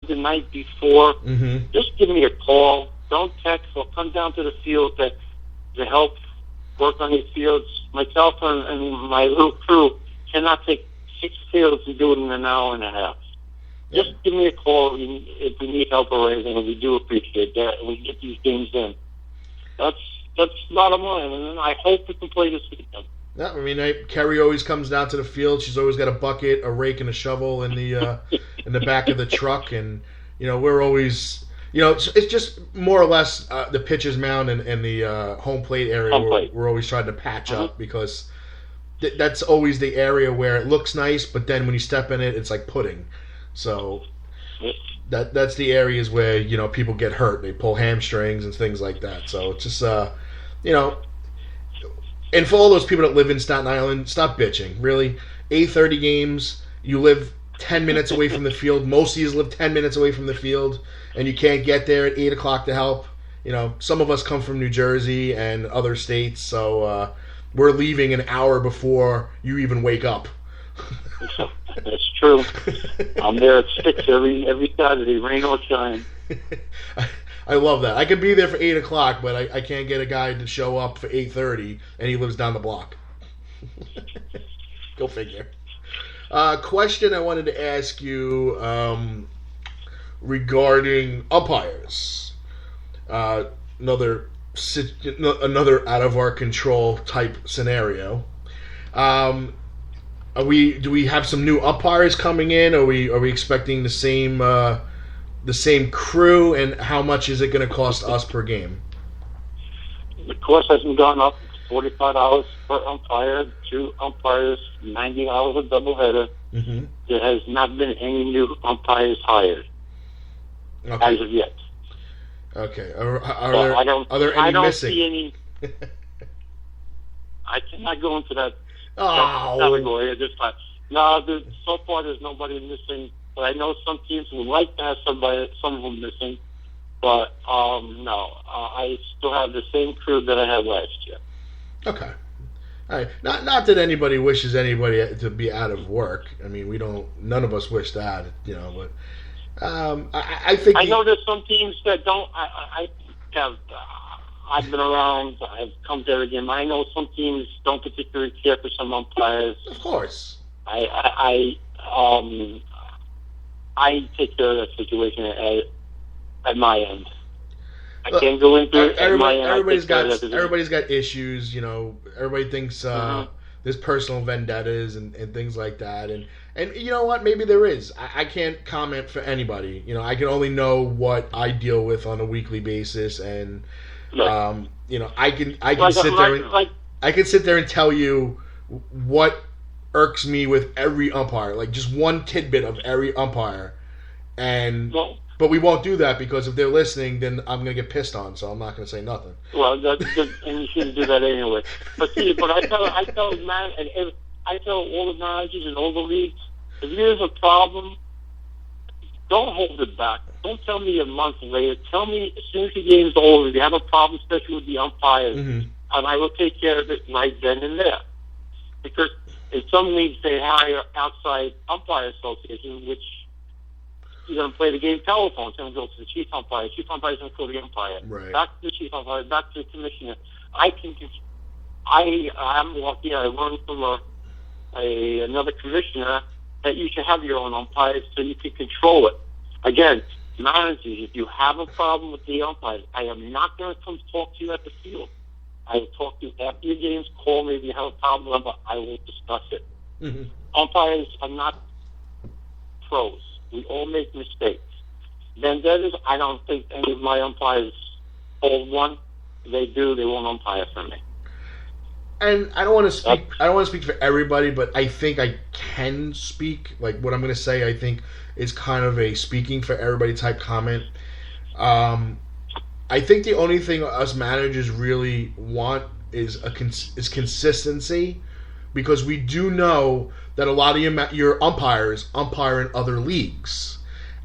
the night before, Mm-hmm. just give me a call. Don't text or come down to the field to help work on these fields. Myself and my little crew cannot take 6 fields and do it in an hour and a half. Just give me a call if we need help or anything, and we do appreciate that. And we get these games in. That's bottom line, and I hope we can play this weekend. Yeah, I mean, Kerry always comes down to the field. She's always got a bucket, a rake, and a shovel in the back of the truck, and we're always, it's just more or less the pitcher's mound and the home plate area. We're always trying to patch up because that's always the area where it looks nice, but then when you step in it, it's like pudding. So that's the areas where people get hurt. They pull hamstrings and things like that. So it's just and for all those people that live in Staten Island, stop bitching. Really, 8:30 games. You live 10 minutes away from the field. Most of you live 10 minutes away from the field, and you can't get there at 8 o'clock to help. Some of us come from New Jersey and other states, so we're leaving an hour before you even wake up. That's true. I'm there at 6 every Saturday, rain or shine. I love that. I could be there for 8 o'clock, but I can't get a guy to show up for 8:30, and he lives down the block. Go figure. Question I wanted to ask you regarding umpires. Another out of our control type scenario. Do we have some new umpires coming in? Are we expecting the same crew, and how much is it going to cost us per game? The cost hasn't gone up. It's $45 per umpire, 2 umpires, $90 a doubleheader. Mm-hmm. There has not been any new umpires hired as of yet. Okay. Are there any missing? See any. I cannot go into that category at this time. No, so far there's nobody missing. But I know some teams would like to have some of them missing. But no, I still have the same crew that I had last year. Okay. All right. Not that anybody wishes anybody to be out of work. I mean, none of us wish that, but I think I know there's some teams that don't. I've been around. I've come to every game. I know some teams don't particularly care for some umpires. Of course. I take care of that situation at my end. I can't go into it at my end. Everybody's got issues, Everybody thinks there's personal vendettas and things like that. And you know what? Maybe there is. I can't comment for anybody. I can only know what I deal with on a weekly basis, and I can sit there and tell you what irks me with every umpire, like just one tidbit of every umpire, but we won't do that because if they're listening, then I'm going to get pissed on, so I'm not going to say nothing. Well, and you shouldn't do that anyway. But I tell all the managers in all the leagues, if there's a problem, don't hold it back. Don't tell me a month later. Tell me as soon as the game's over. If you have a problem, especially with the umpires, and I will take care of it right then and there. Because in some leagues, they hire outside umpire associations, which you're going to play the game telephone. It's going to go to the chief umpire. Chief umpire is going to call the umpire. Right. Back to the chief umpire. Back to the commissioner. I'm lucky. I learned from another commissioner that you should have your own umpires so you can control it. Again, managers, if you have a problem with the umpires, I am not going to come talk to you at the field. I will talk to you after your games. Call me if you have a problem, but I will discuss it. Mm-hmm. Umpires are not pros. We all make mistakes. Vendettas, I don't think any of my umpires hold one. They do. They won't umpire for me. And I don't want to speak. I don't want to speak for everybody, but I think I can speak. Like what I'm going to say, I think is kind of a speaking for everybody type comment. I think the only thing us managers really want is consistency, because we do know that a lot of your umpires umpire in other leagues,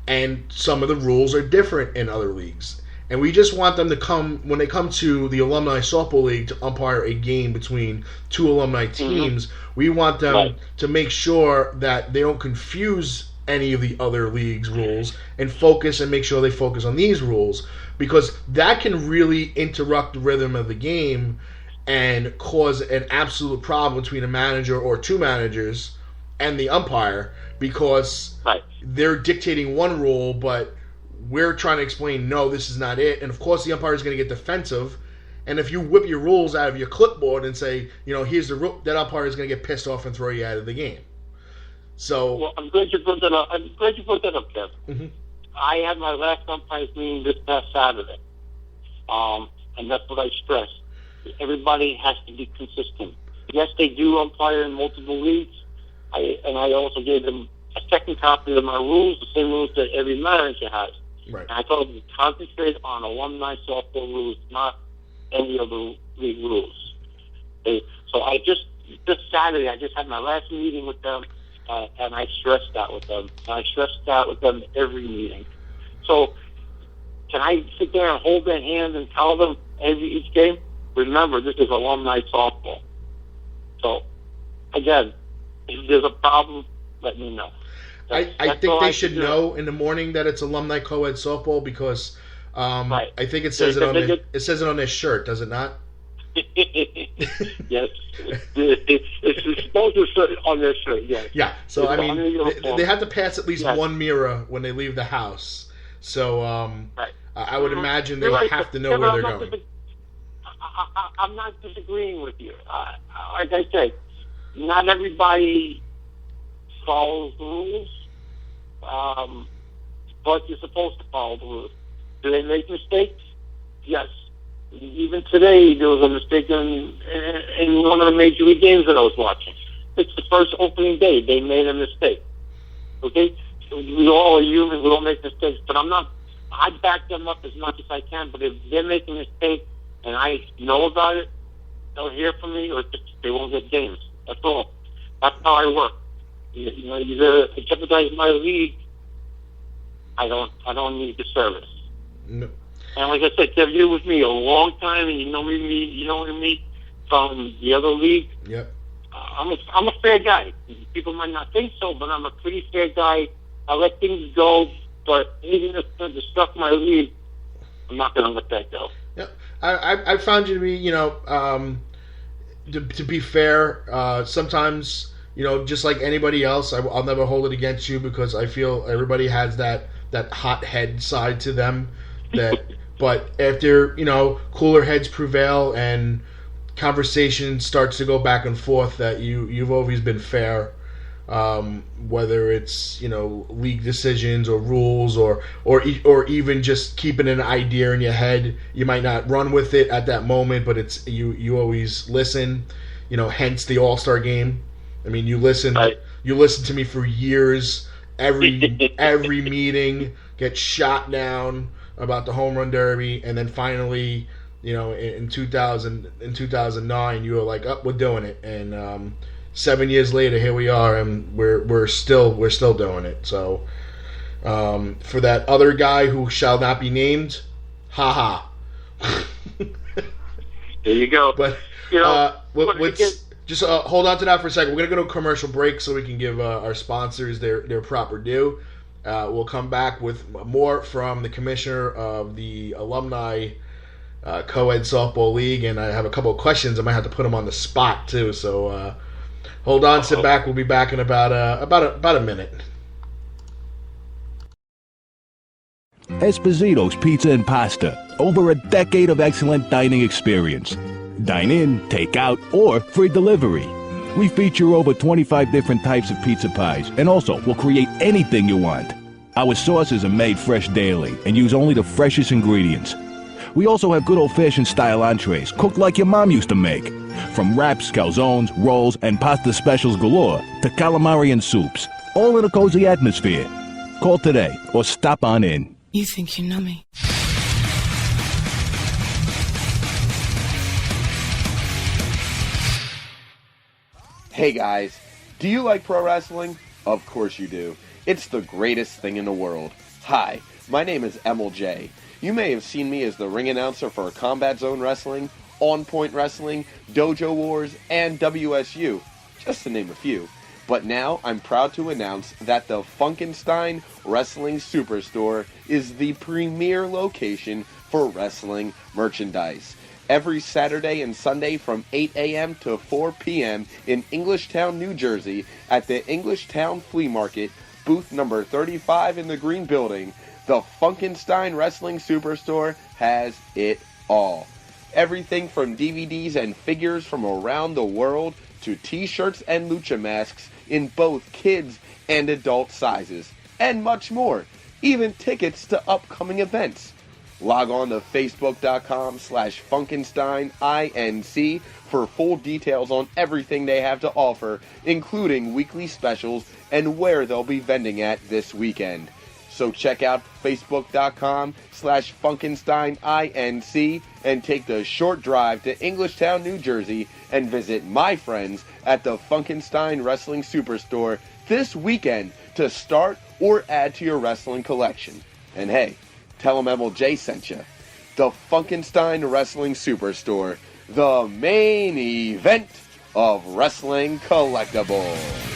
and some of the rules are different in other leagues. And we just want them to come, when they come to the Alumni Softball League to umpire a game between two alumni teams, we want them to make sure that they don't confuse any of the other league's rules and focus and make sure they focus on these rules, because that can really interrupt the rhythm of the game and cause an absolute problem between a manager or two managers and the umpire, because they're dictating one rule, but we're trying to explain, no, this is not it. And of course the umpire is going to get defensive. And if you whip your rules out of your clipboard and say, here's the rule, that umpire is going to get pissed off and throw you out of the game. So, well, I'm glad you brought that up. Kev. Mm-hmm. I had my last umpires meeting this past Saturday, and that's what I stressed. Everybody has to be consistent. Yes, they do umpire in multiple leagues, and I also gave them a second copy of my rules, the same rules that every manager has. Right. And I told them to concentrate on alumni softball rules, not any other league rules. So this Saturday, I just had my last meeting with them. And I stressed that with them. And I stressed that with them every meeting. So, can I sit there and hold their hand and tell them each game, remember, this is alumni softball. So, again, if there's a problem, let me know. I think they should know in the morning that it's alumni co-ed softball, because I think it says it says it on their shirt, does it not? Yes, it's supposed to sit on their shirt. Yes. Yeah. So I mean, they have to pass at least one mirror when they leave the house. So I would imagine they would have to know where they're going. I'm not disagreeing with you. Like I said, not everybody follows the rules, but you're supposed to follow the rules. Do they make mistakes? Yes. Even today, there was a mistake in one of the major league games that I was watching. It's the first opening day. They made a mistake. Okay? We all are human. We all make mistakes. But I back them up as much as I can. But if they're making a mistake and I know about it, they'll hear from me, or they won't get games. That's all. That's how I work. Either to jeopardize my league, I don't need the service. No. And like I said, Kev, you're with me a long time, and you know me from the other league. Yep. I'm a fair guy. People might not think so, but I'm a pretty fair guy. I let things go, but even if it struck my league, I'm not going to let that go. Yep. I found you to be, to be fair. Sometimes, just like anybody else, I'll never hold it against you, because I feel everybody has that hot head side to them. But after, cooler heads prevail and conversation starts to go back and forth, that you've always been fair, whether it's, league decisions or rules or even just keeping an idea in your head. You might not run with it at that moment, but it's you always listen, hence the All-Star game. I mean, you listen to me for years, every meeting, get shot down about the home run derby, and then finally, in 2009, you were like, "Oh, we're doing it," and 7 years later, here we are, and we're still doing it. So, for that other guy who shall not be named, haha. There you go. But let's just hold on to that for a second. We're gonna go to a commercial break so we can give our sponsors their proper due. We'll come back with more from the commissioner of the Alumni Co-ed Softball League, and I have a couple of questions. I might have to put them on the spot too. So hold on, sit back. We'll be back in about a minute. Esposito's Pizza and Pasta. Over a decade of excellent dining experience. Dine in, take out, or free delivery. We feature over 25 different types of pizza pies, and also will create anything you want. Our sauces are made fresh daily and use only the freshest ingredients. We also have good old-fashioned style entrees, cooked like your mom used to make. From wraps, calzones, rolls, and pasta specials galore to calamari and soups, all in a cozy atmosphere. Call today or stop on in. You think you know me? Hey guys, do you like pro wrestling? Of course you do. It's the greatest thing in the world. Hi, my name is Emil J. You may have seen me as the ring announcer for Combat Zone Wrestling, On Point Wrestling, Dojo Wars, and WSU, just to name a few. But now I'm proud to announce that the Funkenstein Wrestling Superstore is the premier location for wrestling merchandise. Every Saturday and Sunday from 8 a.m. to 4 p.m. in Englishtown, New Jersey at the Englishtown Flea Market, booth number 35 in the Green Building, the Funkenstein Wrestling Superstore has it all. Everything from DVDs and figures from around the world to t-shirts and lucha masks in both kids and adult sizes, and much more, even tickets to upcoming events. Log on to facebook.com/FunkensteinINC for full details on everything they have to offer, including weekly specials and where they'll be vending at this weekend. So check out facebook.com/FunkensteinINC and take the short drive to Englishtown, New Jersey and visit my friends at the Funkenstein Wrestling Superstore this weekend to start or add to your wrestling collection. And hey, tell them MLJ sent you. The Funkenstein Wrestling Superstore, the main event of wrestling collectibles.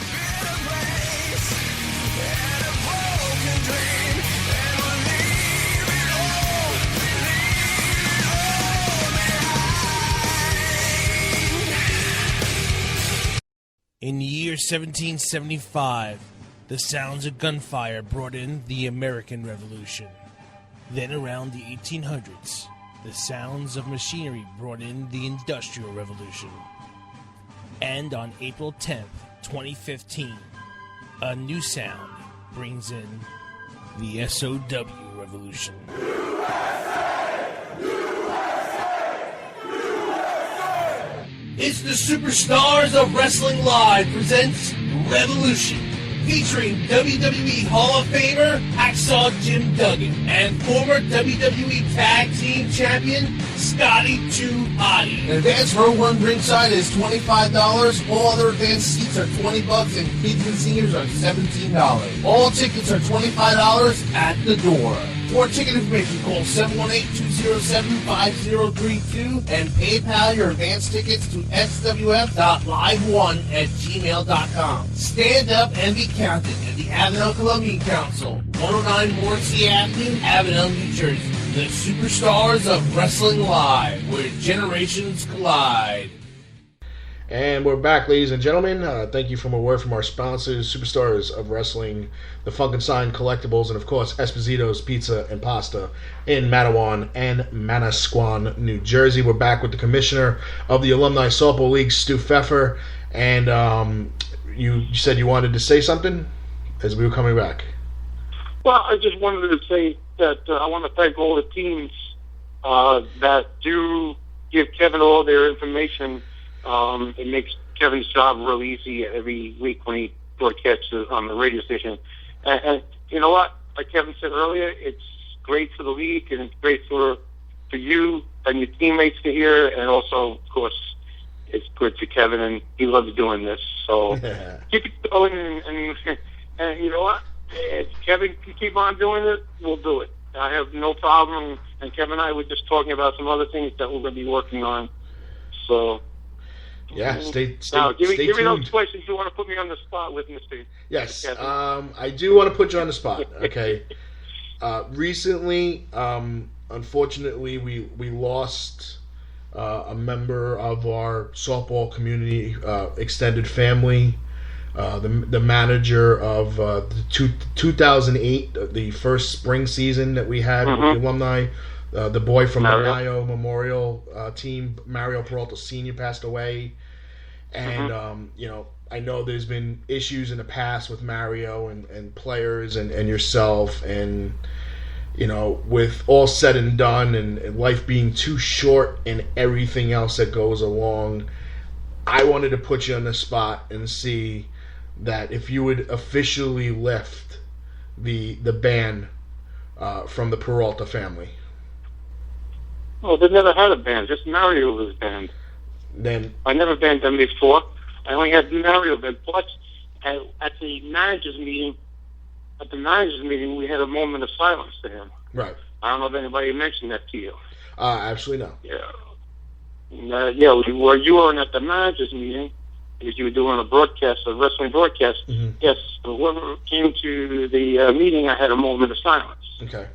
In the year 1775, the sounds of gunfire brought in the American Revolution. Then around the 1800s, the sounds of machinery brought in the Industrial Revolution. And on April 10th, 2015, a new sound brings in the SOW Revolution. It's the Superstars of Wrestling Live presents Revolution, featuring WWE Hall of Famer Hacksaw Jim Duggan and former WWE Tag Team Champion Scotty 2 Hotty. Advanced row one ringside is $25. All other advanced seats are $20, and kids and seniors are $17. All tickets are $25 at the door. For ticket information, call 718-207-5032 and PayPal your advance tickets to swf.live1@gmail.com. Stand up and be counted at the Avenel Colombian Council, 109 Morrissey Avenue, Avenel, New Jersey. The Superstars of Wrestling Live, where generations collide. And we're back, ladies and gentlemen. Thank you for a word from our sponsors, Superstars of Wrestling, the Funkenstein Collectibles, and of course, Esposito's Pizza and Pasta in Matawan and Manasquan, New Jersey. We're back with the commissioner of the Alumni Softball League, Stu Pfeffer. And you said you wanted to say something as we were coming back. Well, I just wanted to say that I want to thank all the teams that do give Kevin all their information. It makes Kevin's job real easy every week when he broadcasts on the radio station. And you know what? Like Kevin said earlier, it's great for the league and it's great for you and your teammates to hear. And also, of course, it's good for Kevin, and he loves doing this. So keep it going. And you know what? If Kevin can keep on doing it, we'll do it. I have no problem. And Kevin and I were just talking about some other things that we're going to be working on. So... yeah, stay now, give me tuned. those questions you want to put me on the spot with, Mr. Yes, I do want to put you on the spot. Okay. Recently, unfortunately, we lost a member of our softball community extended family. The manager of the 2008, the first spring season that we had with the alumni. The boy from the Mario Memorial team, Mario Peralta Sr., passed away. And, I know there's been issues in the past with Mario and players and yourself. And, with all said and done and life being too short and everything else that goes along, I wanted to put you on the spot and see that if you would officially lift the ban from the Peralta family. Oh, they never had a band. Just Mario was banned. Then I never banned them before. I only had Mario banned. Plus, at the managers' meeting, we had a moment of silence to him. Right. I don't know if anybody mentioned that to you. Absolutely no. Yeah. You weren't at the managers' meeting, because you were doing a broadcast, a wrestling broadcast. Yes, whoever came to the meeting, I had a moment of silence. Okay.